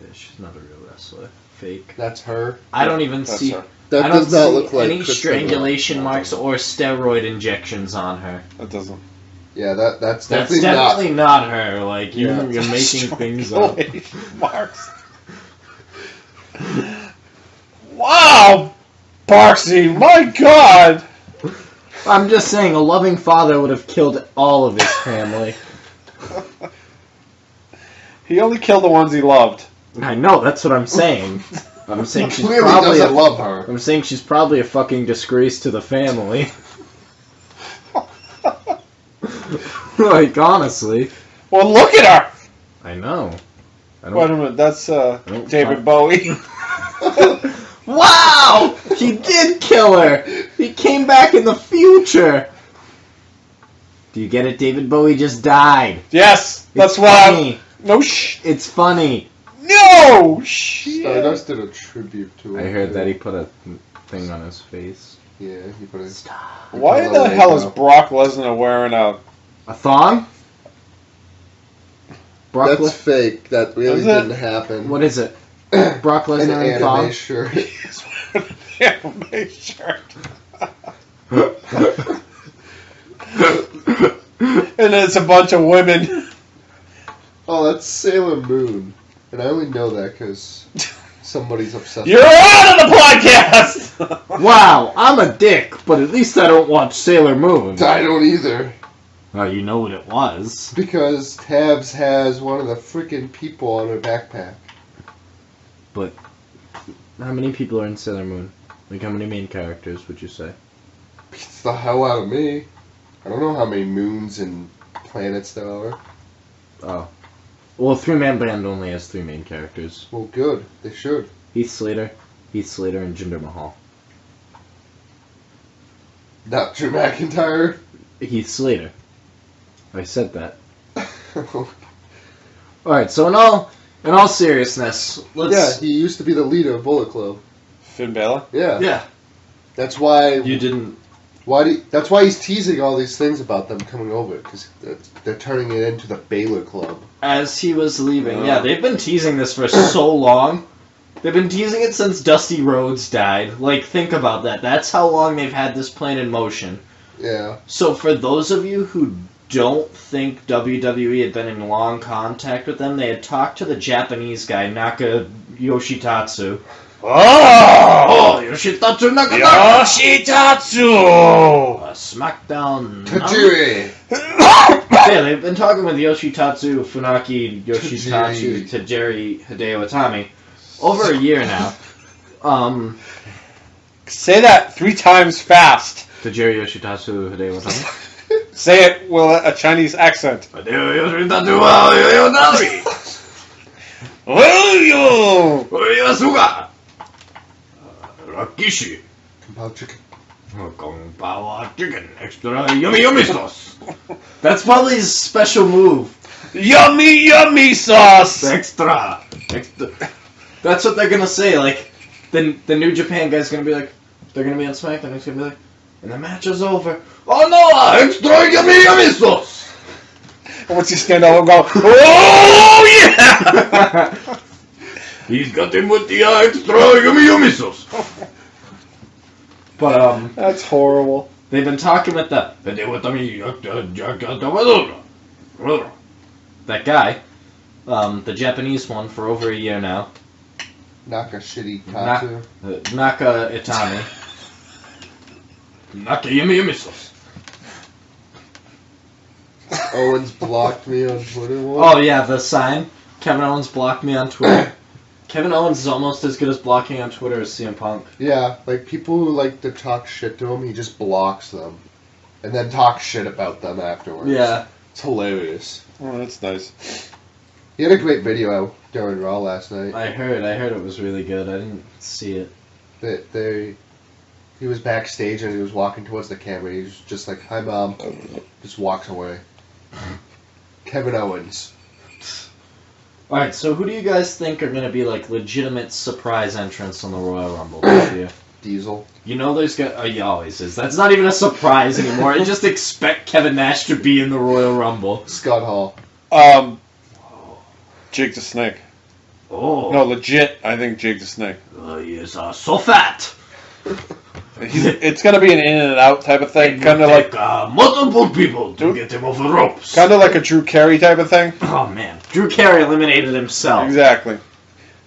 Yeah, she's not a real wrestler. fake. That's her. I don't even That's see. her. That I don't does not see look like any Kristen strangulation Bell. marks or steroid injections on her. That doesn't. Yeah, that's That's definitely, definitely not her. Like you're Yeah. making things up. Marks. Wow, Parksy, my God. I'm just saying, a loving father would have killed all of his family. He only killed the ones he loved. I know, that's what I'm saying. I'm saying she's clearly probably doesn't love her. I'm saying she's probably a fucking disgrace to the family. Like, honestly. Well, look at her. I know. I Wait a minute, that's don't David Bowie. Wow! He did kill her! He came back in the future! Do you get it? David Bowie just died. Yes, that's It's why. funny. No shh. It's funny. No shit. Stardust did a tribute to her. I heard too. that he put a thing on his face. Yeah, he put a... Why the hell is Brock Lesnar wearing a? A thong? Brock That's fake. That really Is it? didn't happen. What is it? Brock An Lesnar and anime thong? shirt. He's wearing an anime shirt. And it's a bunch of women. Oh, that's Sailor Moon. And I only know that because somebody's obsessed You're out of the podcast. Wow, I'm a dick, but at least I don't watch Sailor Moon. I don't either. Oh, you know what it was. Because Tabs has one of the freaking people on her backpack. But how many people are in Sailor Moon? Like, how many main characters would you say? Beats the hell out of me. I don't know how many moons and planets there are. Oh. Well, three-man band only has three main characters. Well, good. They should. Heath Slater, and Jinder Mahal. Not Drew McIntyre. Heath Slater. I said that. Alright, so in all seriousness, Yeah, let's... he used to be the leader of Bullet Club. Finn Balor. Yeah. Yeah. That's why. You didn't... That's why he's teasing all these things about them coming over, because they're turning it into the Baylor Club. As he was leaving, yeah, they've been teasing this for so long. They've been teasing it since Dusty Rhodes died. Like, think about that. That's how long they've had this plan in motion. Yeah. So for those of you who don't think WWE had been in long contact with them, they had talked to the Japanese guy, Naka Yoshitatsu. Oh, Yoshitatsu Nakataka! Yoshitatsu. SmackDown. Tajiri! Yeah, they've been talking with Yoshitatsu, Funaki, Yoshitatsu, Tajiri, Hideo Itami over a year now. Say that 3 times fast. Tajiri Yoshitatsu, Hideo Itami. Say it with a Chinese accent. Hideo Yoshitatsu, Hideo Itami. Oh, Yasuga. Rakishi. Compile chicken. Kung Pao chicken, extra yummy yummy sauce. That's probably his special move. yummy, yummy sauce. Extra. That's what they're gonna say. Like, the New Japan guy's gonna be like, they're gonna be on SmackDown. He's gonna be like, and the match is over. Oh no! Extra yummy yummy sauce. Once you stand up and go, oh yeah! He's got him with the extra yummy yummy sauce. But That's horrible. they've been talking with that guy, the Japanese one, for over a year now. Naka Shitty Tatsu. Naka Itami. Naka yummy yummy sauce. Owens blocked me on Twitter once. Oh yeah, the sign. Kevin Owens blocked me on Twitter. Kevin Owens is almost as good as blocking on Twitter as CM Punk. Yeah, like people who like to talk shit to him, he just blocks them. And then talks shit about them afterwards. Yeah. It's hilarious. Oh, that's nice. He had a great video out during Raw last night. I heard it was really good. I didn't see it. He was backstage and he was walking towards the camera. He was just like, "Hi, Mom." Just walks away. Kevin Owens. Alright, so who do you guys think are going to be like legitimate surprise entrants on the Royal Rumble this year? Diesel. You know there's he always is. That's not even a surprise anymore. I just expect Kevin Nash to be in the Royal Rumble. Scott Hall. Jake the Snake. Oh. No, legit, I think Jake the Snake. He is so fat. It's going to be an in and out type of thing. Kind of like multiple people to get him over ropes. kind of like a Drew Carey type of thing. Oh, man. Drew Carey eliminated himself. Exactly.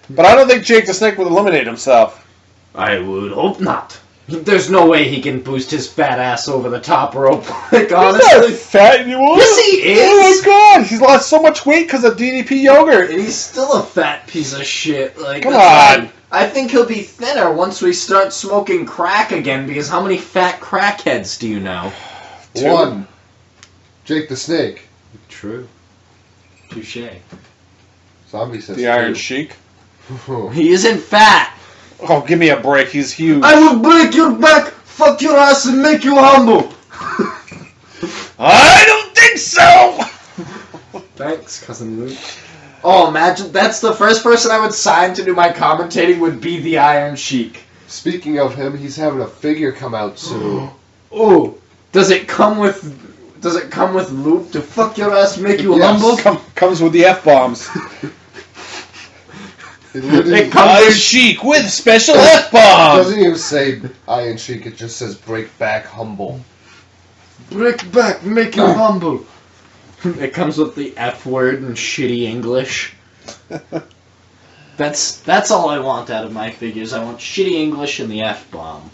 But I don't think Jake the Snake would eliminate himself. I would hope not. There's no way he can boost his fat ass over the top rope. Like, honestly. He's not fat anymore. Yes, he is. Oh my god, he's lost so much weight because of DDP yogurt. And he's still a fat piece of shit. Like, Come that's on. why I think he'll be thinner once we start smoking crack again, because how many fat crackheads do you know? 1. Jake the Snake. True. Touche. Zombie says The Iron 2. Sheik. He isn't fat. Oh, give me a break. He's huge. I will break your back, fuck your ass, and make you humble. I don't think so. Thanks, Cousin Luke. Oh, imagine, that's the first person I would sign to do my commentating would be the Iron Sheik. Speaking of him, he's having a figure come out soon. Oh, does it come with lube to fuck your ass, make you Yes. humble? Comes with the F-bombs. It literally It comes- Iron Sheik with special F-bombs. doesn't even say Iron Sheik, it just says break back humble. Break back, make you humble. It comes with the F word and shitty English. That's all I want out of my figures. I want shitty English and the F bomb.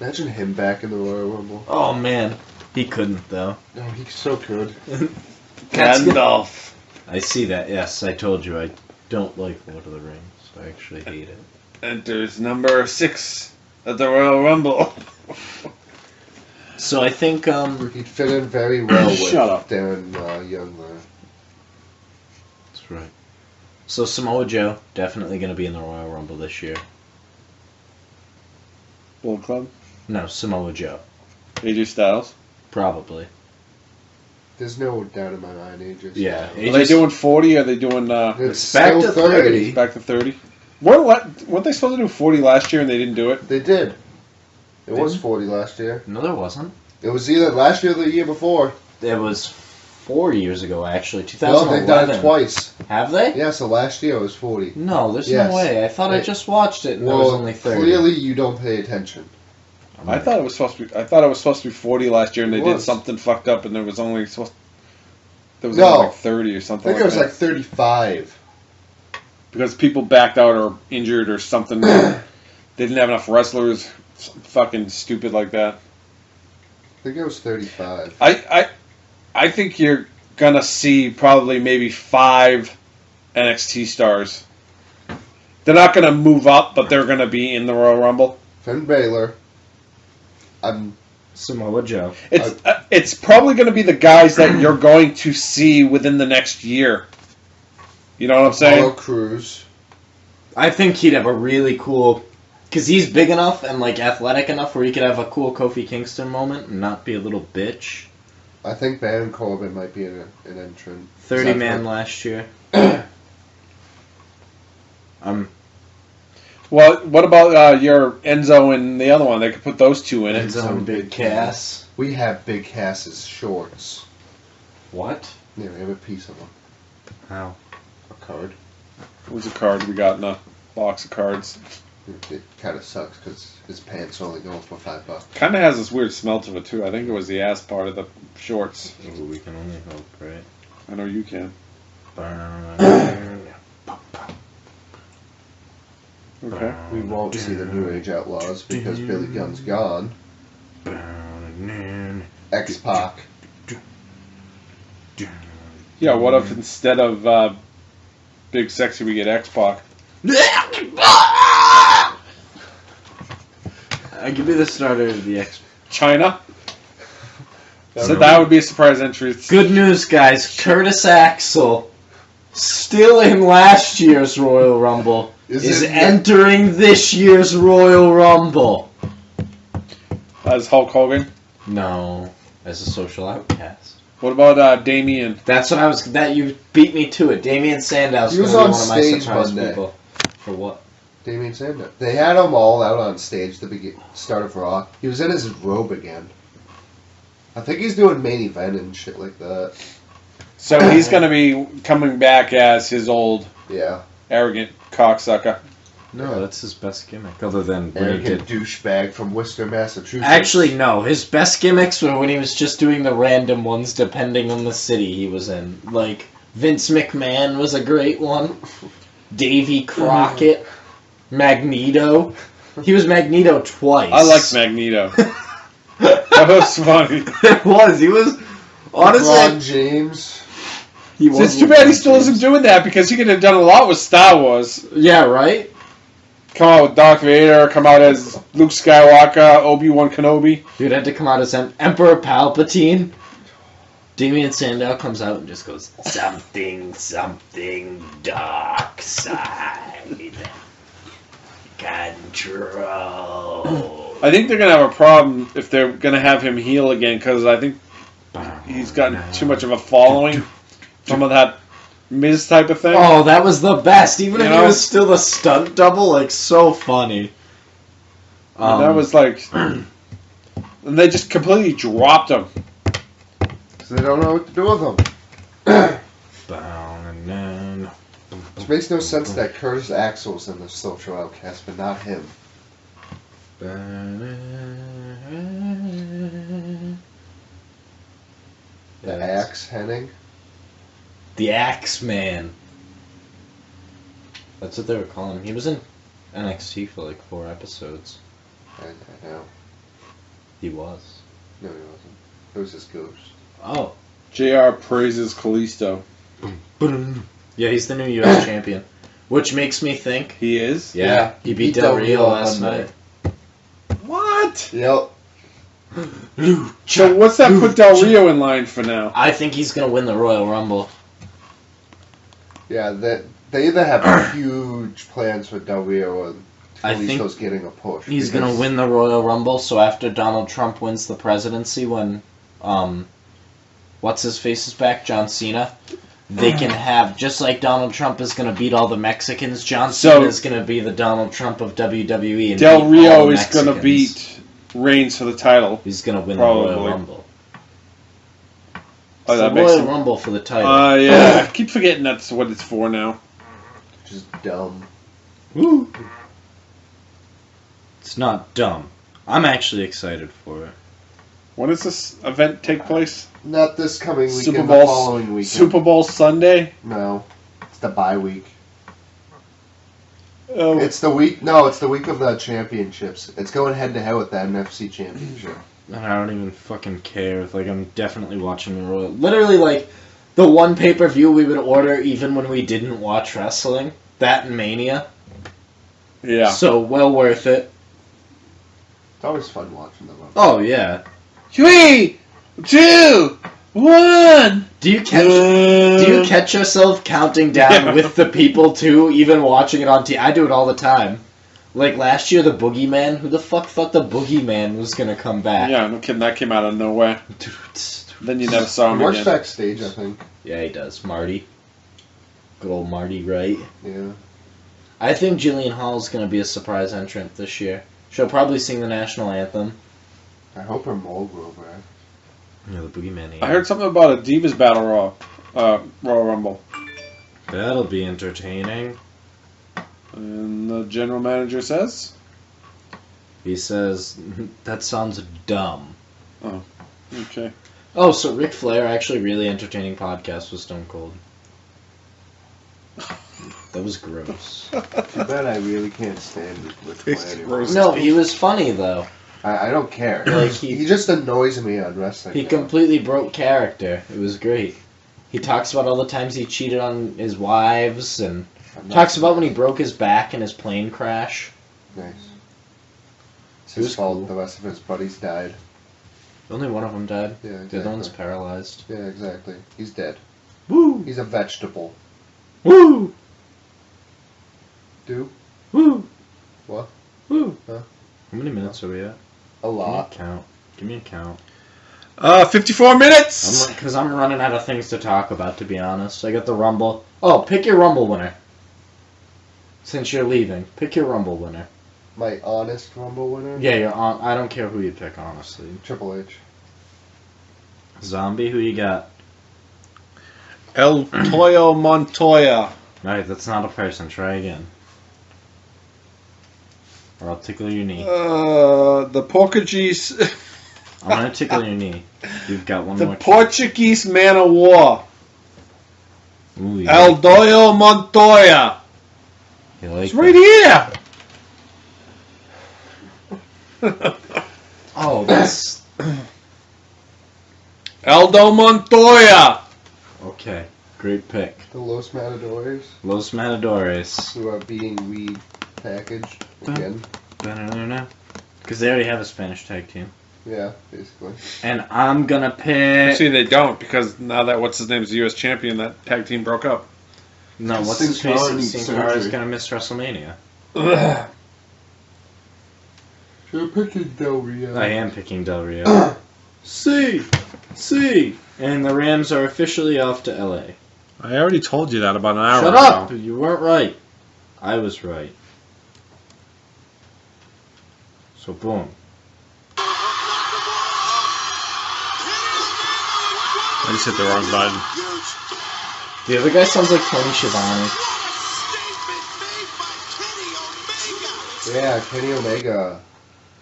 Imagine him back in the Royal Rumble. Oh man, he couldn't though. No, he so could. Gandalf. I see that. Yes, I told you I don't like Lord of the Rings. I actually hate it. Enters number 6 at the Royal Rumble. So I think He'd fit in very well with Shut up. Darren Young there. that's right. So Samoa Joe definitely going to be in the Royal Rumble this year. Bull Club. No, Samoa Joe. AJ Styles. Probably. There's no doubt in my mind, AJ. Yeah. Are they doing 40? Are they doing It's back still to 30. back to 30? Weren't they supposed to do 40 last year and they didn't do it? They did. It was Didn't? 40 last year. No, there wasn't. It was either last year or the year before. It was 4 years ago, actually. No, 2011. they've done it twice. Have they? Yeah, so last year it was 40. No, there's Yes. no way. I thought I They- just watched it and there was only 30. clearly you don't pay attention. I thought it was supposed to be 40 last year and It they did was. something fucked up and there was only No. only like 30 or I something think it was that. like 35. Because people backed out or injured or something. They didn't have enough wrestlers. Fucking stupid like that. I think it was 35. I think you're gonna see probably maybe 5 NXT stars. They're not gonna move up, but they're gonna be in the Royal Rumble. Finn Balor. Samoa Joe. It's probably gonna be the guys that you're going to see within the next year. You know what I'm saying? Apollo Crews. I think he'd have a really cool... Because he's big enough and like athletic enough where he could have a cool Kofi Kingston moment and not be a little bitch. I think Baron Corbin might be an entrant. 30-man last year. Well, what about your Enzo and the other one? They could put those two in it. Enzo and Big Cass. We have Big Cass's shorts. What? Yeah, we have a piece of them. How? A card. What's a card we got in a box of cards? It kind of sucks because his pants only go for $5. Kind of has this weird smell to it too. I think it was the ass part of the shorts. Ooh, we can only hope, right? I know you can. Okay. We won't see the New Age Outlaws because Billy Gunn's gone. X-Pac. Yeah. What if instead of Big Sexy we get X-Pac? Give me the starter of the X. China. So that would be a surprise entry. Good news, guys. Curtis Axel, still in last year's Royal Rumble, is entering this year's Royal Rumble. As Hulk Hogan. No, as a social outcast. What about Damien? That's what I was. That you beat me to it. Damian Sandow's He was gonna be on one of my stage surprise Monday. people. For what? Damien Sandow. They had him all out on stage at the start of Raw. He was in his robe again. I think he's doing main event and shit like that. So he's going to be coming back as his old Yeah. arrogant cocksucker. No, that's his best gimmick, other than when he Arrogant did. douchebag from Worcester, Massachusetts. Actually, no. His best gimmicks were when he was just doing the random ones depending on the city he was in. Like, Vince McMahon was a great one. Davy Crockett. Magneto. He was Magneto twice. I like Magneto. That was funny. It was. He was... Honestly... LeBron James. He was It's too bad he LeBron still James. isn't doing that because he could have done a lot with Star Wars. Yeah, right? Come out with Darth Vader, come out as Luke Skywalker, Obi-Wan Kenobi. Dude had to come out as Emperor Palpatine. Damian Sandow comes out and just goes, something, dark side. Control. I think they're going to have a problem if they're going to have him heel again because I think he's gotten too much of a following. Some of that Miz type of thing. Oh, that was the best. Even if You he know? was still the stunt double, like, so funny. And that was like... and they just completely dropped him. So they don't know what to do with him. Which makes no sense that Curtis Axel's in the Social Outcast, but not him. The Axe Henning. The Axeman. That's what they were calling him. He was in NXT for like 4 episodes. I know. He was. No, he wasn't. It was his ghost. Oh. JR praises Kalisto. Yeah, he's the new U.S. champion. Which makes me think... He is? Yeah, he beat Del Rio last night. What? Yep. So what's that put Del Rio in line for now? I think he's going to win the Royal Rumble. Yeah, they either have huge plans for Del Rio or I think Kalisto's getting a push. he's going to win the Royal Rumble, so after Donald Trump wins the presidency when... what's-his-face is back? John Cena. They can have, just like Donald Trump is going to beat all the Mexicans, John Cena is going to be the Donald Trump of WWE. And Del beat all Rio the is going to Mexicans. beat Reigns for the title. He's going to win Probably. the Royal Rumble. Oh, It's that the makes Royal sense. Rumble for the title. Yeah. I keep forgetting that's what it's for now. Just dumb. Woo. It's not dumb. I'm actually excited for it. When does this event take place? Not this coming weekend, Super the Bowl, following weekend. Super Bowl Sunday? No. It's the bye week. Oh, It's the week. No, it's the week of the championships. It's going head to head with the NFC championship. And I don't even fucking care. Like, I'm definitely watching the Royal... Literally, like, the one pay-per-view we would order even when we didn't watch wrestling. That and Mania. yeah. So, well worth it. It's always fun watching them. Oh, yeah. 3, 2, 1. Do you catch yourself counting down Yeah. with the people, too, even watching it on TV? I do it all the time. Like, last year, the Boogeyman. Who the fuck thought the Boogeyman was gonna come back? Yeah, no kidding. That came out of nowhere. Then you never saw him He works again. backstage, I think. Yeah, he does. Marty. Good old Marty, right? Yeah. I think Jillian Hall's going to be a surprise entrant this year. She'll probably sing the national anthem. I hope her mole grow back. Yeah, the Boogeyman. I heard something about a Divas Battle Royal Rumble. That'll be entertaining. And the general manager says? He says, that sounds dumb. Okay. Oh, so Ric Flair actually really entertaining podcast with Stone Cold. That was gross. Too bad I really can't stand Ric Flair It's anymore. gross. No, he was funny though. I don't care. Like, he just annoys me on wrestling. He now. completely broke character. It was great. He talks about all the times he cheated on his wives and I'm not- talks about when he broke his back in his plane crash. Nice. It's It was his fault. cool. The rest of his buddies died. Only one of them died. Yeah, exactly. The other one's paralyzed. Yeah, exactly. He's dead. Woo! He's a vegetable. Woo! Do? Woo! What? Woo! Huh? How many minutes are we at? A Give me a lot. count. Give me a count. 54 minutes! Because I'm running out of things to talk about, to be honest. I got the Rumble. Oh, pick your Rumble winner. Since you're leaving, pick your Rumble winner. My honest Rumble winner? Yeah, you're on. I don't care who you pick, honestly. Triple H. Zombie, who you got? El Toyo Montoya. Alright, that's not a person. Try again. Or I'll tickle your knee. The Portuguese. I'm gonna tickle your knee. You've got one The more. Portuguese man of war. Ooh, you Aldoio Montoya. you like It's right here. Oh, that's Aldo Montoya. okay. Great pick. The Los Matadores, Los Matadores. who are being repackaged again. Because they already have a Spanish tag team. Yeah, basically. And I'm gonna pick. Actually, they don't, because now that what's his name is the U.S. champion, that tag team broke up. No, what's Sin his face? Cara needs Sin Cara is surgery. gonna miss WrestleMania. You're picking Del Rio. I am picking Del Rio. C. And the Rams are officially off to LA. I already told you that about an hour Shut ago. up! You weren't right. I was right. So boom. I just hit the wrong button. The other guy sounds like Tony Schiavone. Yeah, Kenny Omega.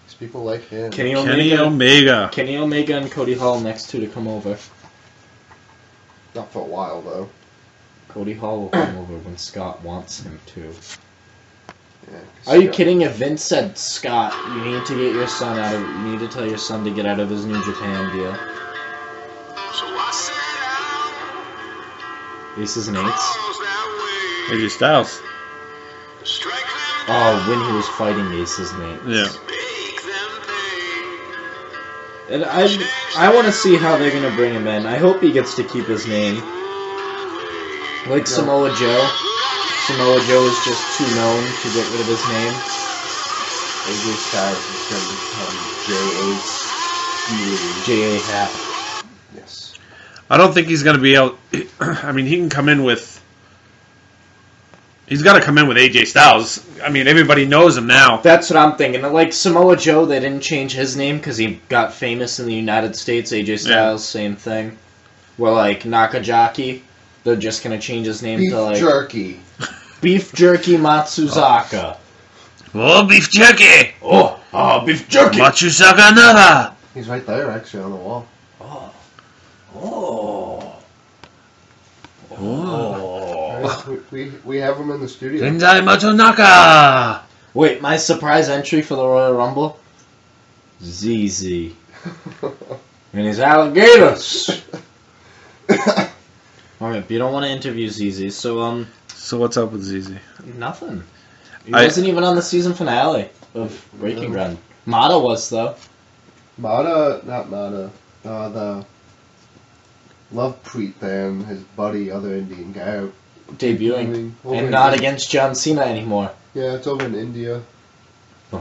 These people like him. Kenny Kenny Omega. Omega. Kenny Omega and Cody Hall next two to come over. Not for a while, though. Cody Hall will come over when Scott wants him to. Yeah, Are you kidding? If Vince said, Scott, you need to get your son out of. You need to tell your son to get out of his New Japan deal. Aces and eights. AJ Styles. Oh, when he was fighting Aces and eights. Yeah. And I want to see how they're gonna bring him in. I hope he gets to keep his name. Like Samoa Joe. Samoa Joe is just too known to get rid of his name. AJ Styles is going to become J.A. Happ. Yes. I don't think he's going to be able... I mean, he can come in with... He's got to come in with AJ Styles. I mean, everybody knows him now. That's what I'm thinking. Like Samoa Joe, they didn't change his name because he got famous in the United States. AJ Styles, same thing. Where like Nakajaki, they're just gonna change his name Beef to like jerky. Beef Jerky Matsuzaka. Oh, beef jerky! Beef Jerky. Matsuzaka Nara! He's right there, actually, on the wall. We have him in the studio. Tenzai Matsunaka! Wait, my surprise entry for the Royal Rumble? ZZ. And his alligators. Alright, but you don't want to interview ZZ, so So what's up with ZZ? nothing. He wasn't even on the season finale of Breaking Ground. Mata was though. Not Mata. The Love Preet there and his buddy, other Indian guy, are Debuting. over And in not India. against John Cena anymore. Yeah, it's over in India. JR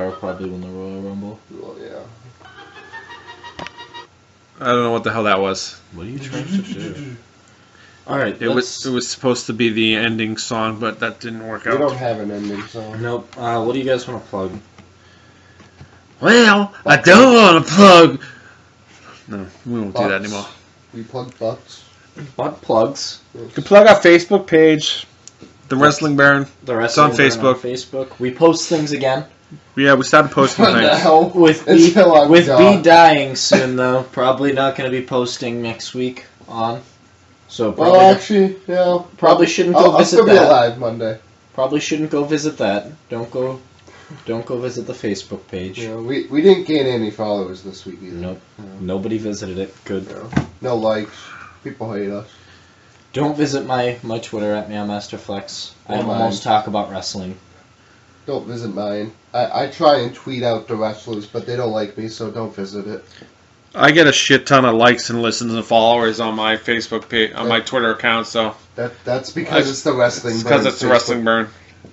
will probably win the Royal Rumble. Well, yeah. I don't know what the hell that was. What are you trying to do? Alright, It was supposed to be the ending song, but that didn't work We out. don't have an ending song. Nope. What do you guys want to plug? Well, I don't want to plug. No, we won't do that Butts. anymore. We plug butts. Butt plugs. You can plug our Facebook page, The Wrestling Baron. The rest on Facebook. Facebook. We post things again. Yeah, we started posting What the things. hell? With Until I'm B done. dying soon though. Probably not going to be posting next week on. So probably Well, actually, yeah. Probably shouldn't go I'll visit still be that. alive Monday. probably shouldn't go visit that. Don't go visit the Facebook page. You know, we didn't gain any followers this week either. Nope. Yeah. Nobody visited it. Good. No likes. People hate us. Don't visit my Twitter at MeowMasterFlex. I Or mine. almost talk about wrestling. Don't visit mine. I try and tweet out the wrestlers, but they don't like me, so don't visit it. I get a shit ton of likes and listens and followers on my Facebook page, on my Twitter account, so That's because it's the wrestling. it's because Burn it's the Facebook. Wrestling Burn.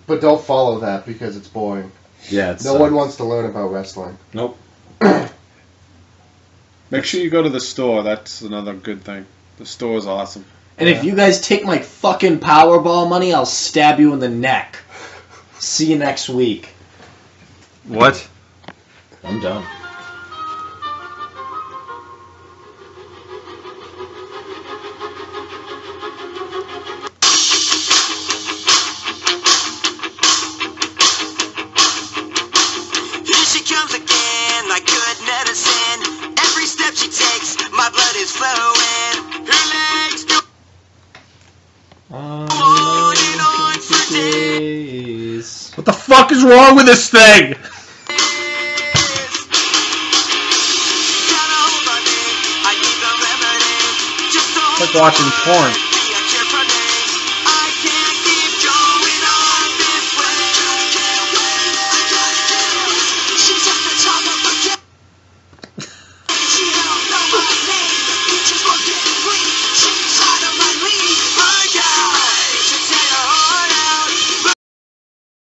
But don't follow that because it's boring. Yeah, it's No one wants to learn about wrestling. Nope. Make sure you go to the store. That's another good thing. The store is awesome. And if you guys take my fucking Powerball money, I'll stab you in the neck. See you next week. What? I'm done. is wrong with this thing? It's like watching porn.